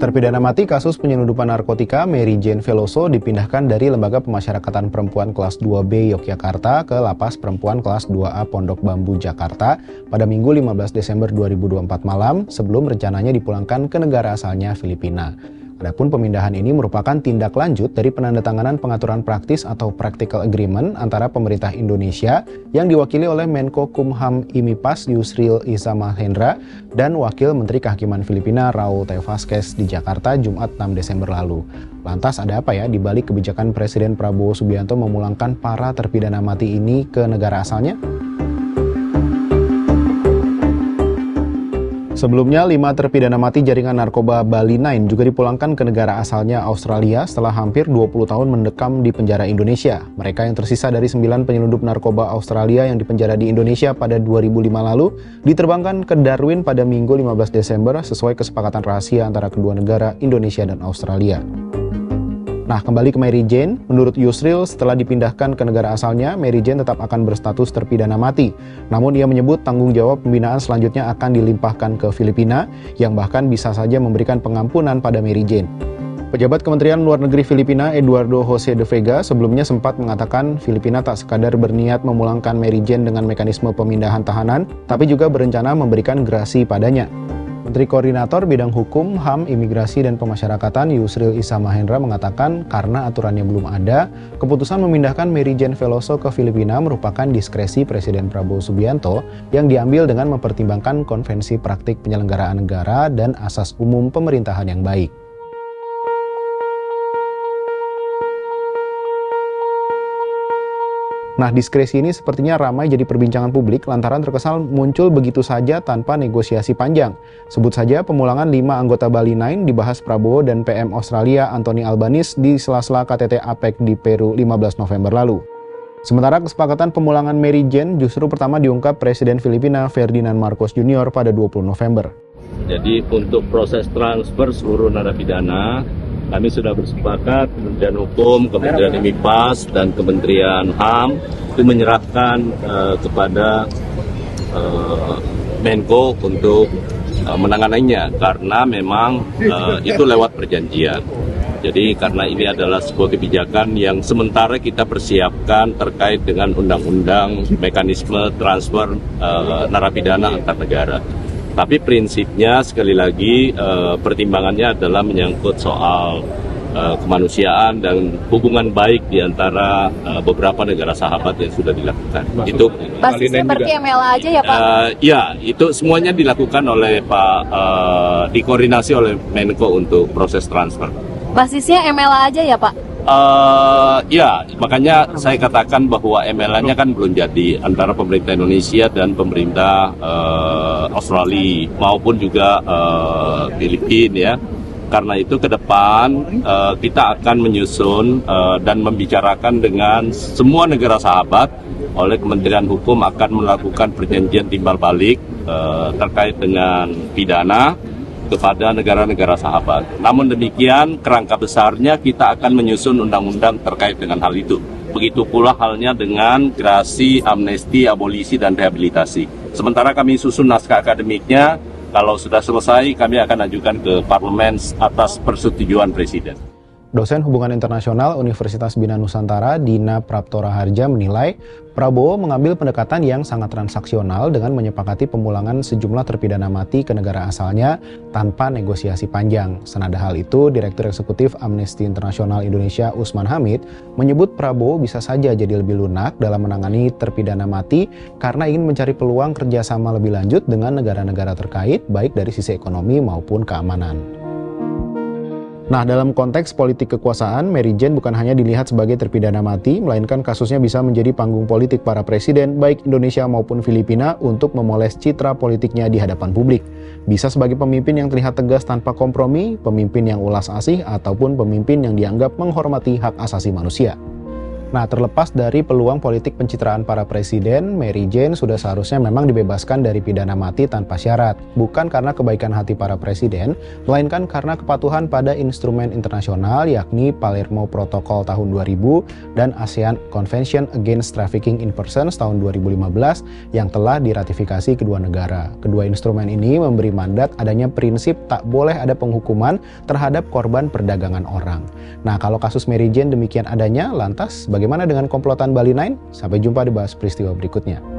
Terpidana mati kasus penyelundupan narkotika Mary Jane Veloso dipindahkan dari Lembaga Pemasyarakatan Perempuan Kelas 2B Yogyakarta ke Lapas Perempuan Kelas 2A Pondok Bambu Jakarta pada Minggu 15 Desember 2024 malam sebelum rencananya dipulangkan ke negara asalnya Filipina. Adapun pemindahan ini merupakan tindak lanjut dari penandatanganan pengaturan praktis atau Practical Agreement antara pemerintah Indonesia yang diwakili oleh Menko Kumham IMIPAS Yusril Iza Mahendra dan Wakil Menteri Kehakiman Filipina Raul T. Vazquez di Jakarta Jumat 6 Desember lalu. Lantas ada apa ya di balik kebijakan Presiden Prabowo Subianto memulangkan para terpidana mati ini ke negara asalnya? Sebelumnya, 5 terpidana mati jaringan narkoba Bali 9 juga dipulangkan ke negara asalnya Australia setelah hampir 20 tahun mendekam di penjara Indonesia. Mereka yang tersisa dari 9 penyelundup narkoba Australia yang dipenjara di Indonesia pada 2005 lalu diterbangkan ke Darwin pada Minggu 15 Desember sesuai kesepakatan rahasia antara kedua negara Indonesia dan Australia. Nah, kembali ke Mary Jane, menurut Yusril setelah dipindahkan ke negara asalnya, Mary Jane tetap akan berstatus terpidana mati. Namun ia menyebut tanggung jawab pembinaan selanjutnya akan dilimpahkan ke Filipina, yang bahkan bisa saja memberikan pengampunan pada Mary Jane. Pejabat Kementerian Luar Negeri Filipina, Eduardo Jose de Vega, sebelumnya sempat mengatakan Filipina tak sekadar berniat memulangkan Mary Jane dengan mekanisme pemindahan tahanan, tapi juga berencana memberikan grasi padanya. Menteri Koordinator Bidang Hukum, HAM, Imigrasi, dan Pemasyarakatan Yusril Iza Mahendra mengatakan karena aturannya belum ada, keputusan memindahkan Mary Jane Veloso ke Filipina merupakan diskresi Presiden Prabowo Subianto yang diambil dengan mempertimbangkan konvensi praktik penyelenggaraan negara dan asas umum pemerintahan yang baik. Nah, diskresi ini sepertinya ramai jadi perbincangan publik lantaran terkesan muncul begitu saja tanpa negosiasi panjang. Sebut saja pemulangan 5 anggota Bali 9 dibahas Prabowo dan PM Australia Anthony Albanese di sela-sela KTT APEC di Peru 15 November lalu. Sementara kesepakatan pemulangan Mary Jane justru pertama diungkap Presiden Filipina Ferdinand Marcos Jr. pada 20 November. Jadi untuk proses transfer seluruh narapidana, kami sudah bersepakat Kementerian Hukum, Kementerian IMIPAS, dan Kementerian HAM itu menyerahkan kepada Menko untuk menanganinya karena memang itu lewat perjanjian. Jadi karena ini adalah sebuah kebijakan yang sementara kita persiapkan terkait dengan undang-undang mekanisme transfer narapidana antar negara. Tapi prinsipnya sekali lagi pertimbangannya adalah menyangkut soal kemanusiaan dan hubungan baik di antara beberapa negara sahabat yang sudah dilakukan. Itu basisnya seperti MLA aja ya Pak? Ya, itu semuanya dilakukan oleh Pak, dikoordinasi oleh Menko untuk proses transfer. Basisnya MLA aja ya Pak? Ya, makanya saya katakan bahwa MLA-nya kan belum jadi antara pemerintah Indonesia dan pemerintah Australia maupun juga Filipina ya. Karena itu ke depan kita akan menyusun dan membicarakan dengan semua negara sahabat. Oleh Kementerian Hukum akan melakukan perjanjian timbal balik terkait dengan pidana kepada negara-negara sahabat. Namun demikian, kerangka besarnya kita akan menyusun undang-undang terkait dengan hal itu. Begitu pula halnya dengan grasi, amnesti, abolisi, dan rehabilitasi. Sementara kami susun naskah akademiknya, kalau sudah selesai kami akan ajukan ke parlemen atas persetujuan Presiden. Dosen Hubungan Internasional Universitas Bina Nusantara, Dina Praptora Harja menilai Prabowo mengambil pendekatan yang sangat transaksional dengan menyepakati pemulangan sejumlah terpidana mati ke negara asalnya tanpa negosiasi panjang. Senada hal itu, Direktur Eksekutif Amnesty International Indonesia Usman Hamid menyebut Prabowo bisa saja jadi lebih lunak dalam menangani terpidana mati karena ingin mencari peluang kerjasama lebih lanjut dengan negara-negara terkait baik dari sisi ekonomi maupun keamanan. Nah, dalam konteks politik kekuasaan, Mary Jane bukan hanya dilihat sebagai terpidana mati, melainkan kasusnya bisa menjadi panggung politik para presiden, baik Indonesia maupun Filipina, untuk memoles citra politiknya di hadapan publik. Bisa sebagai pemimpin yang terlihat tegas tanpa kompromi, pemimpin yang ulas asih, ataupun pemimpin yang dianggap menghormati hak asasi manusia. Nah, terlepas dari peluang politik pencitraan para presiden, Mary Jane sudah seharusnya memang dibebaskan dari pidana mati tanpa syarat. Bukan karena kebaikan hati para presiden, melainkan karena kepatuhan pada instrumen internasional yakni Palermo Protocol tahun 2000 dan ASEAN Convention Against Trafficking in Persons tahun 2015 yang telah diratifikasi kedua negara. Kedua instrumen ini memberi mandat adanya prinsip tak boleh ada penghukuman terhadap korban perdagangan orang. Nah, kalau kasus Mary Jane demikian adanya, lantas bagaimana dengan komplotan Bali 9? Sampai jumpa di Bahas Peristiwa berikutnya.